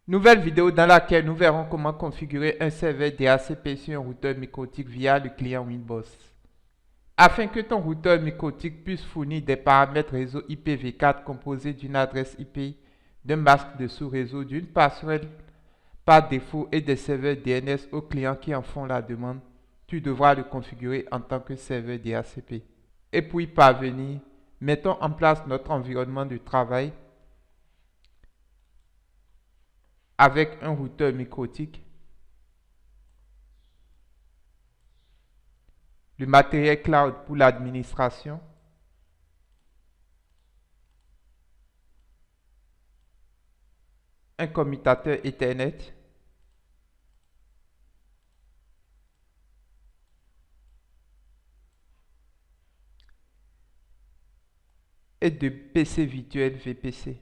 Nouvelle vidéo dans laquelle nous verrons comment configurer un serveur DHCP sur un routeur microtique via le client Winboss. Afin que ton routeur microtique puisse fournir des paramètres réseau IPv4 composés d'une adresse IP, d'un masque de sous-réseau, d'une passerelle par défaut et des serveurs DNS aux clients qui en font la demande, tu devras le configurer en tant que serveur DHCP. Et pour y parvenir, mettons en place notre environnement de travail avec un routeur microtique, le matériel cloud pour l'administration, un commutateur Ethernet, et de PC virtuel VPC.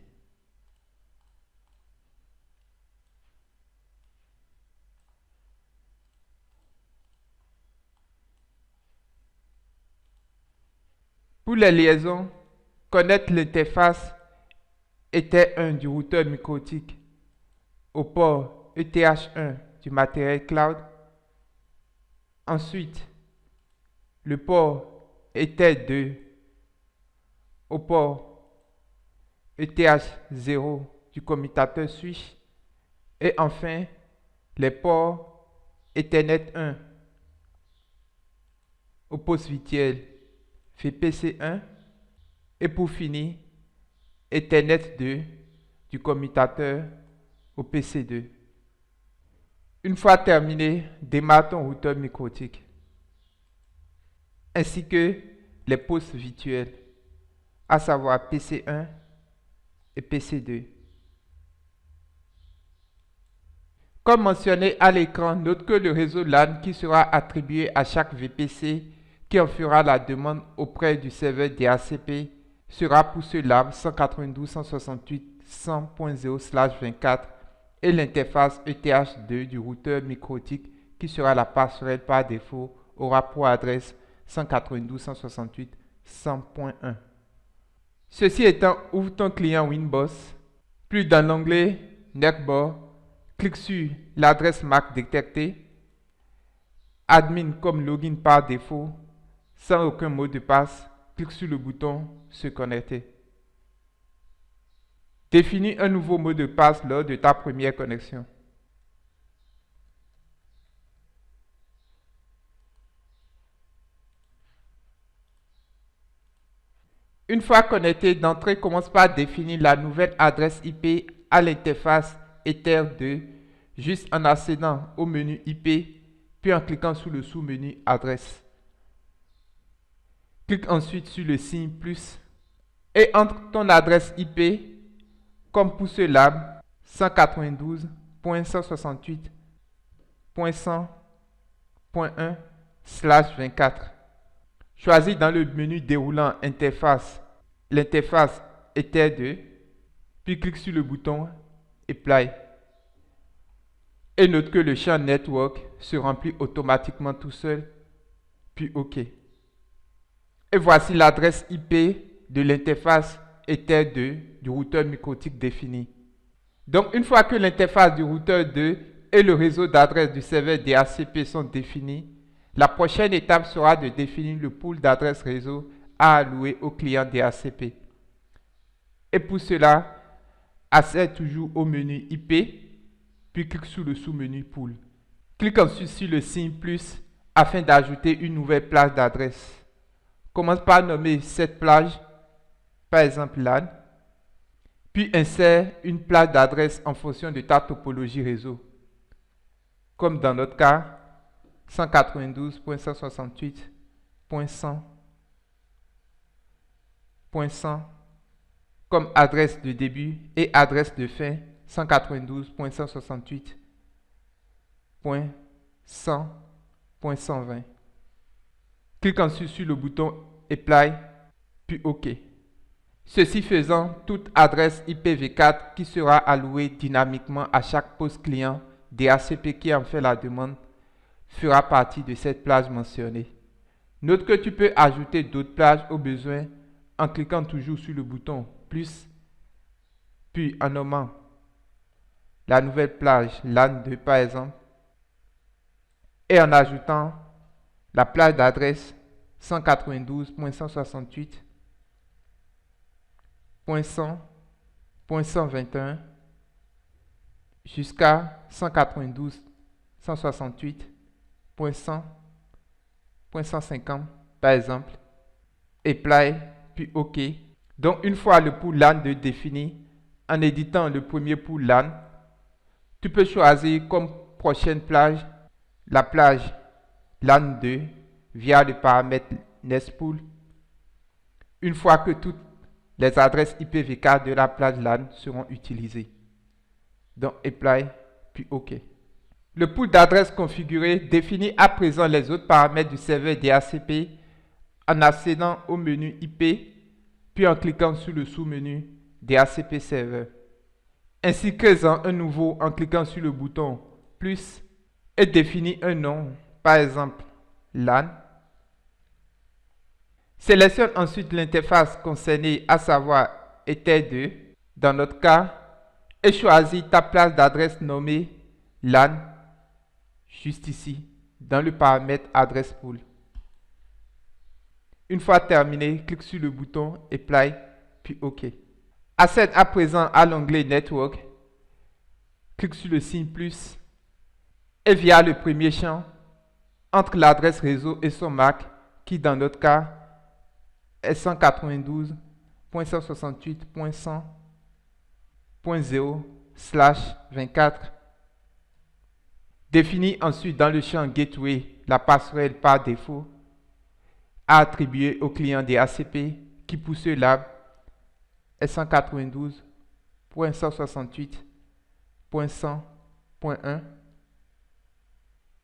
Pour les liaisons, connaître l'interface Ether1 du routeur microtique au port ETH1 du matériel cloud. Ensuite, le port Ether2 au port ETH0 du commutateur switch. Et enfin, les ports Ethernet 1 au poste virtuel VPC1 et pour finir, Ethernet 2 du commutateur au PC2. Une fois terminé, démarre ton routeur microtique ainsi que les postes virtuels, à savoir PC1 et PC2. Comme mentionné à l'écran, note que le réseau LAN qui sera attribué à chaque VPC qui en fera la demande auprès du serveur DHCP sera pour ce lab 192.168.100.0/24 et l'interface ETH2 du routeur microtique qui sera la passerelle par défaut aura pour adresse 192.168.100.1. Ceci étant, ouvre ton client Winboss, puis dans l'onglet Netboard, clique sur l'adresse MAC détectée, admin comme login par défaut, sans aucun mot de passe, clique sur le bouton se connecter. Définis un nouveau mot de passe lors de ta première connexion. Une fois connecté, d'entrée, commence par définir la nouvelle adresse IP à l'interface Ether2 juste en accédant au menu IP, puis en cliquant sur le sous-menu adresse. Clique ensuite sur le signe plus et entre ton adresse IP, comme pour ce lab, 192.168.100.1/24. Choisis dans le menu déroulant interface l'interface Ether2, puis clique sur le bouton Apply. Et note que le champ Network se remplit automatiquement tout seul, puis OK. Et voici l'adresse IP de l'interface Ether2 du routeur microtique définie. Donc une fois que l'interface du routeur 2 et le réseau d'adresses du serveur DHCP sont définis, la prochaine étape sera de définir le pool d'adresses réseau à allouer au client DHCP. Et pour cela, accède toujours au menu IP, puis clique sur le sous-menu pool. Clique ensuite sur le signe plus afin d'ajouter une nouvelle plage d'adresse. Commence par nommer cette plage, par exemple LAN, puis insère une plage d'adresse en fonction de ta topologie réseau. Comme dans notre cas, 192.168.100.100 comme adresse de début et adresse de fin 192.168.100.120. Clique ensuite sur le bouton Apply, puis OK. Ceci faisant, toute adresse IPv4 qui sera allouée dynamiquement à chaque poste client DHCP qui en fait la demande fera partie de cette plage mentionnée. Note que tu peux ajouter d'autres plages au besoin en cliquant toujours sur le bouton plus, puis en nommant la nouvelle plage LAN 2 par exemple, et en ajoutant la plage d'adresse 192.168.100.121 jusqu'à 192.168.100.150 par exemple, apply puis OK. Donc une fois le pool LAN 2 défini, en éditant le premier pool LAN, tu peux choisir comme prochaine plage la plage LAN 2 via le paramètre nestpool. Une fois que toutes les adresses IPv4 de la plage LAN seront utilisées. Donc apply puis OK. Le pool d'adresses configuré définit à présent les autres paramètres du serveur DHCP en accédant au menu IP puis en cliquant sur le sous-menu DHCP Server, ainsi créant un nouveau en cliquant sur le bouton plus et définit un nom, par exemple LAN. Sélectionne ensuite l'interface concernée, à savoir Ether2 dans notre cas, et choisis ta place d'adresse nommée LAN juste ici dans le paramètre adresse pool. Une fois terminé, clique sur le bouton Apply puis OK. Accède à présent à l'onglet Network, clique sur le signe plus et via le premier champ, entre l'adresse réseau et son MAC qui dans notre cas est 192.168.100.0/24. Définis ensuite dans le champ Gateway la passerelle par défaut à attribuer au client DHCP qui pour cela est 192.168.100.1.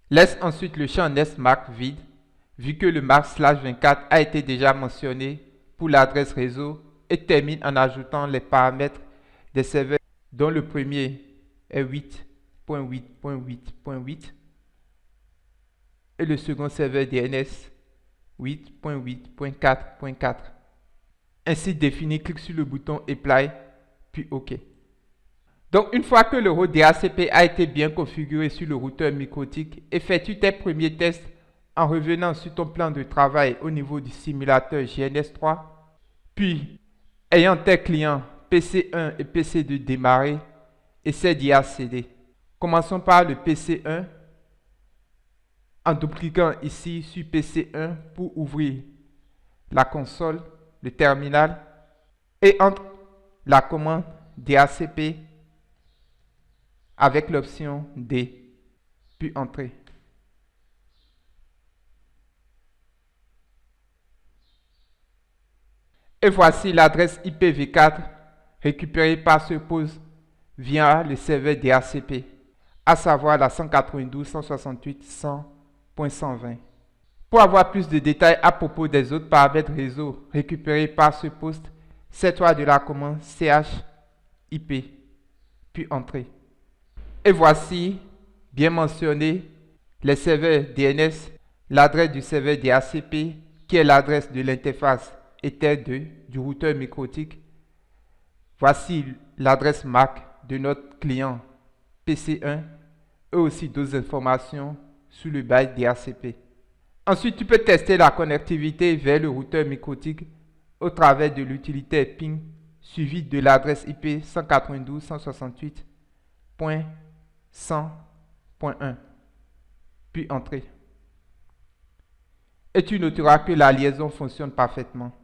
Laisse ensuite le champ nestmark vide, vu que le mark/24 a été déjà mentionné pour l'adresse réseau, et termine en ajoutant les paramètres des serveurs dont le premier est 8.8.8.8 et le second serveur DNS 8.8.4.4. Ainsi défini, clique sur le bouton Apply puis OK. Donc une fois que le routeur DHCP a été bien configuré sur le routeur MikroTik, effectue tes premiers tests en revenant sur ton plan de travail au niveau du simulateur GNS3, puis ayant tes clients PC1 et PC2 démarrés, essaie d'y accéder. Commençons par le PC1 en double-cliquant ici sur PC1 pour ouvrir la console, le terminal, et entre la commande DHCP avec l'option D, puis entrer. Et voici l'adresse IPv4 récupérée par ce poste via le serveur DHCP, à savoir la 192.168.100.120. Pour avoir plus de détails à propos des autres paramètres réseau récupérés par ce poste, sers-toi de la commande chip, puis entrer. Et voici, bien mentionné, les serveurs DNS, l'adresse du serveur DHCP, qui est l'adresse de l'interface Ether2 du routeur MikroTik. Voici l'adresse MAC de notre client PC1 et aussi d'autres informations sur le bail DHCP. Ensuite, tu peux tester la connectivité vers le routeur MikroTik au travers de l'utilité ping suivi de l'adresse IP 192.168.100.1, puis entrer. Et tu noteras que la liaison fonctionne parfaitement.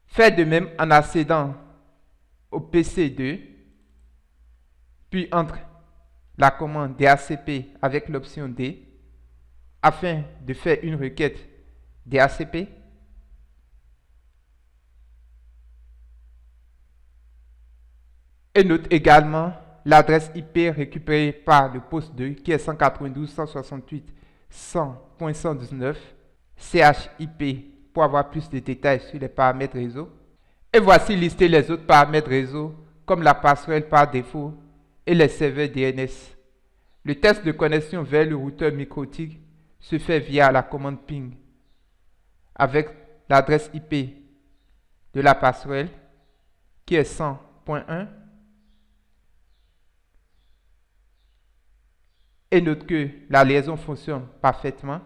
Fais de même en accédant au PC2, puis entre la commande DHCP avec l'option D afin de faire une requête DHCP. Et note également l'adresse IP récupérée par le poste 2 qui est 192.168.100.119 CHIP pour avoir plus de détails sur les paramètres réseau. Et voici listés les autres paramètres réseau comme la passerelle par défaut et les serveurs DNS. Le test de connexion vers le routeur MikroTik se fait via la commande ping avec l'adresse IP de la passerelle qui est 100.1 et note que la liaison fonctionne parfaitement.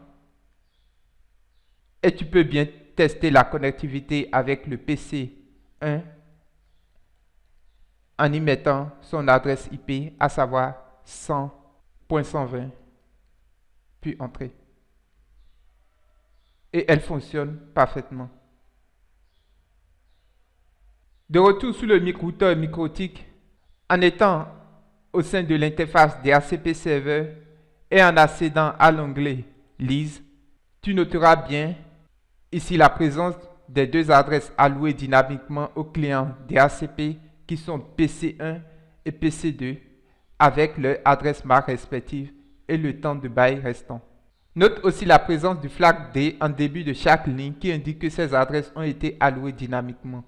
Et tu peux bien tester la connectivité avec le PC1 en y mettant son adresse IP, à savoir 100.120, puis entrer. Et elle fonctionne parfaitement. De retour sur le routeur micro-TIC, en étant au sein de l'interface DHCP Server et en accédant à l'onglet Lise, tu noteras bien ici la présence des deux adresses allouées dynamiquement au client DHCP qui sont PC1 et PC2 avec leur adresse MAC respective et le temps de bail restant. Note aussi la présence du flag D en début de chaque ligne qui indique que ces adresses ont été allouées dynamiquement.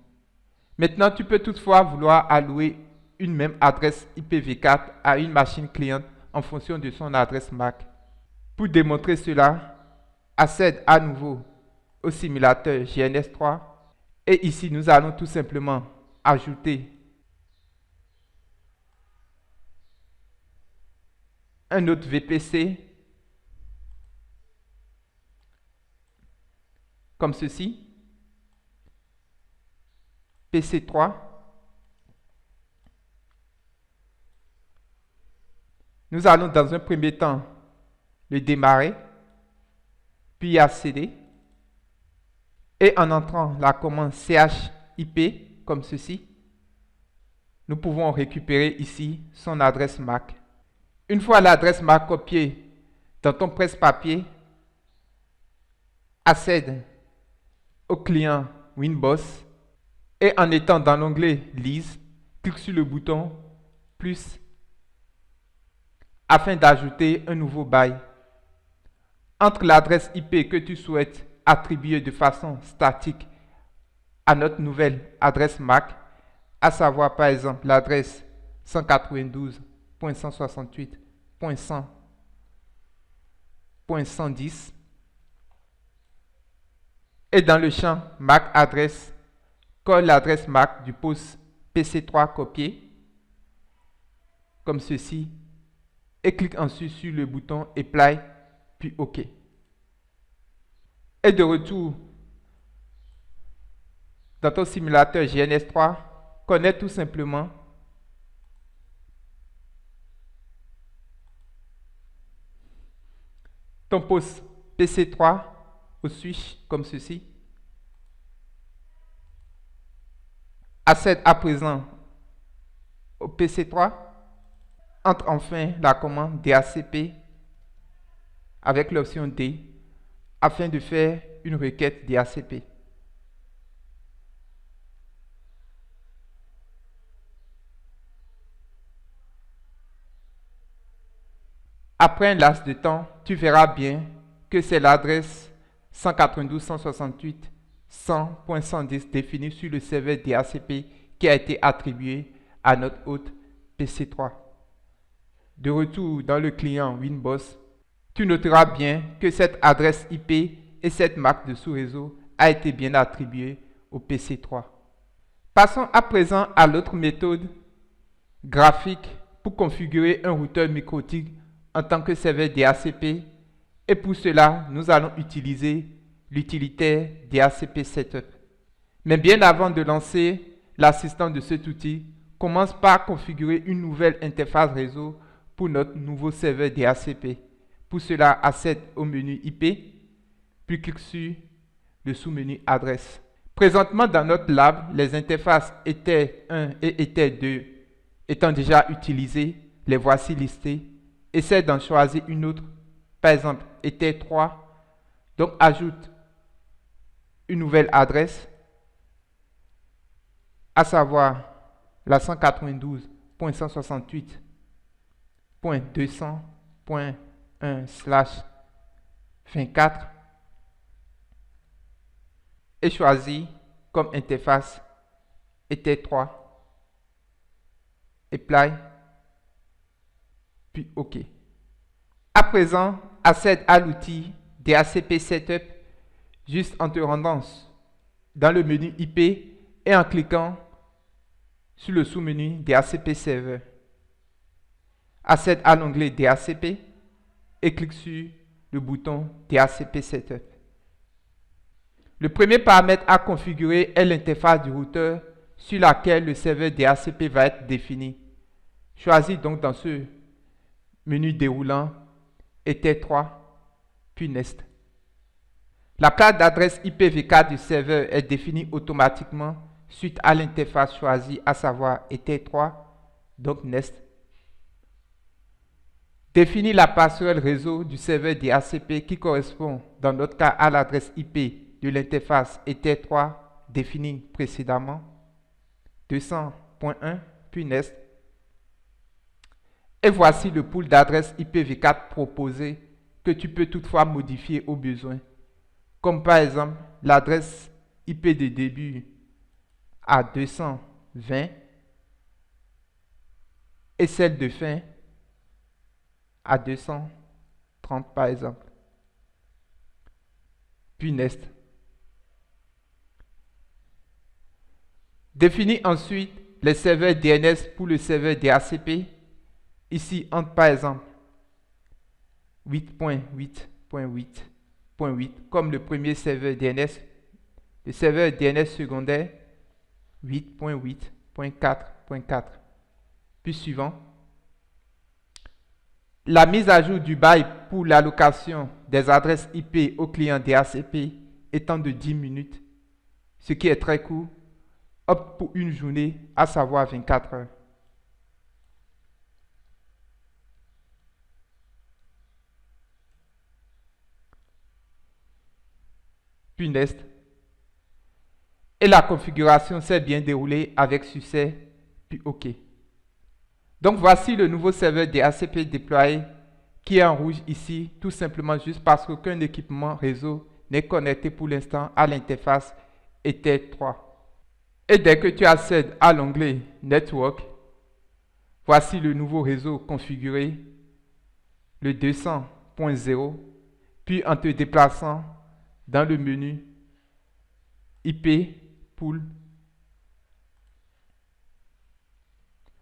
Maintenant, tu peux toutefois vouloir allouer une même adresse IPv4 à une machine cliente en fonction de son adresse MAC. Pour démontrer cela, accède à nouveau au simulateur GNS3 et ici nous allons tout simplement ajouter un autre VPC comme ceci, PC3. Nous allons dans un premier temps le démarrer, puis accéder. Et en entrant la commande chip comme ceci, nous pouvons récupérer ici son adresse MAC. Une fois l'adresse MAC copiée dans ton presse-papier, accède au client Winboss et en étant dans l'onglet Lise, clique sur le bouton plus afin d'ajouter un nouveau bail. Entre l'adresse IP que tu souhaites attribuer de façon statique à notre nouvelle adresse MAC, à savoir par exemple l'adresse 192.168.100.110 et dans le champ MAC adresse, colle l'adresse MAC du poste PC3 copié comme ceci et clique ensuite sur le bouton Apply puis OK. Et de retour dans ton simulateur GNS3, connecte tout simplement ton poste PC3 au switch comme ceci. Accède à présent au PC3. Entre enfin la commande DHCP avec l'option D afin de faire une requête DHCP. Après un laps de temps, tu verras bien que c'est l'adresse 192.168.100.110 définie sur le serveur DHCP qui a été attribuée à notre hôte PC3. De retour dans le client Winboss, tu noteras bien que cette adresse IP et cette marque de sous-réseau a été bien attribuée au PC3. Passons à présent à l'autre méthode graphique pour configurer un routeur micro-TIC en tant que serveur DHCP et pour cela, nous allons utiliser l'utilitaire DHCP Setup. Mais bien avant de lancer l'assistant de cet outil, commence par configurer une nouvelle interface réseau pour notre nouveau serveur DHCP. Pour cela, accède au menu IP, puis clique sur le sous-menu Adresse. Présentement, dans notre lab, les interfaces Ether 1 et Ether 2 étant déjà utilisées, les voici listées. Essaie d'en choisir une autre, par exemple Ether 3. Donc, ajoute une nouvelle adresse, à savoir la 192.168.200.1/24 et choisis comme interface Ether 3. Apply, puis OK. À présent, accède à l'outil DHCP Setup juste en te rendant dans le menu IP et en cliquant sur le sous-menu DHCP Server. Accède à l'onglet DHCP, et clique sur le bouton DHCP Setup. Le premier paramètre à configurer est l'interface du routeur sur laquelle le serveur DHCP va être défini. Choisis donc dans ce menu déroulant Ether3, puis Nest. La carte d'adresse IPv4 du serveur est définie automatiquement suite à l'interface choisie, à savoir Ether3, donc Nest. Définis la passerelle réseau du serveur DHCP qui correspond dans notre cas à l'adresse IP de l'interface Ether3 définie précédemment, 200.1, puis Nest. Et voici le pool d'adresses IPv4 proposé que tu peux toutefois modifier au besoin, comme par exemple l'adresse IP de début à 220 et celle de fin à 230 par exemple. Puis Nest. Définis ensuite les serveurs DNS pour le serveur DHCP. Ici, entre par exemple 8.8.8.8 comme le premier serveur DNS, le serveur DNS secondaire 8.8.4.4, puis suivant. La mise à jour du bail pour l'allocation des adresses IP au client DHCP étant de 10 minutes, ce qui est très court, opte pour une journée, à savoir 24 heures. Puis Nest. Et la configuration s'est bien déroulée avec succès, puis OK. Donc voici le nouveau serveur DHCP déployé qui est en rouge ici, tout simplement juste parce qu'aucun équipement réseau n'est connecté pour l'instant à l'interface Ether3. Et dès que tu accèdes à l'onglet Network, voici le nouveau réseau configuré, le 200.0, puis en te déplaçant dans le menu IP Pool,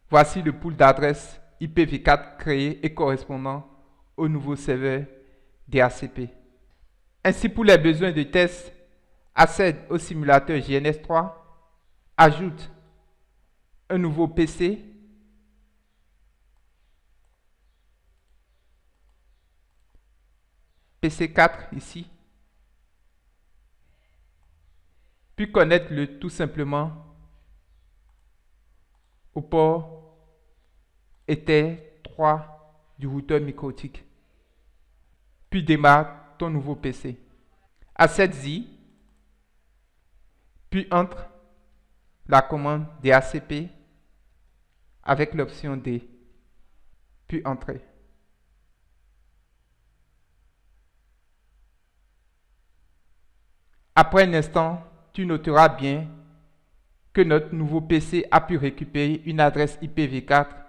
voici le pool d'adresses IPv4 créé et correspondant au nouveau serveur DHCP. Ainsi, pour les besoins de test, accède au simulateur GNS3, ajoute un nouveau PC, PC4 ici, puis connecte-le tout simplement au port Ether3 du routeur microtique. Puis démarre ton nouveau PC. Accède-y, puis entre la commande DHCP avec l'option D, puis entrer. Après un instant, tu noteras bien que notre nouveau PC a pu récupérer une adresse IPv4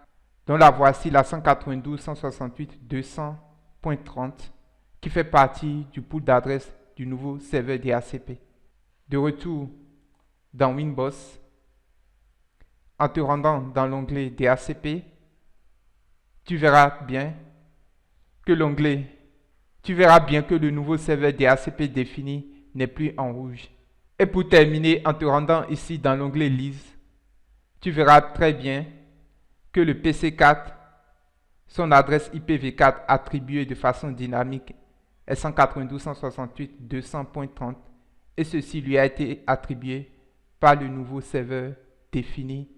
dont la voici, la 192.168.200.30, qui fait partie du pool d'adresses du nouveau serveur DHCP. De retour dans Winboss, en te rendant dans l'onglet DHCP, tu verras bien que le nouveau serveur DHCP défini n'est plus en rouge. Et pour terminer, en te rendant ici dans l'onglet Lise, tu verras très bien que le PC4, son adresse IPv4 attribuée de façon dynamique est 192.168.200.30 et ceci lui a été attribué par le nouveau serveur défini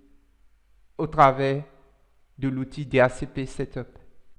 au travers de l'outil DHCP Setup.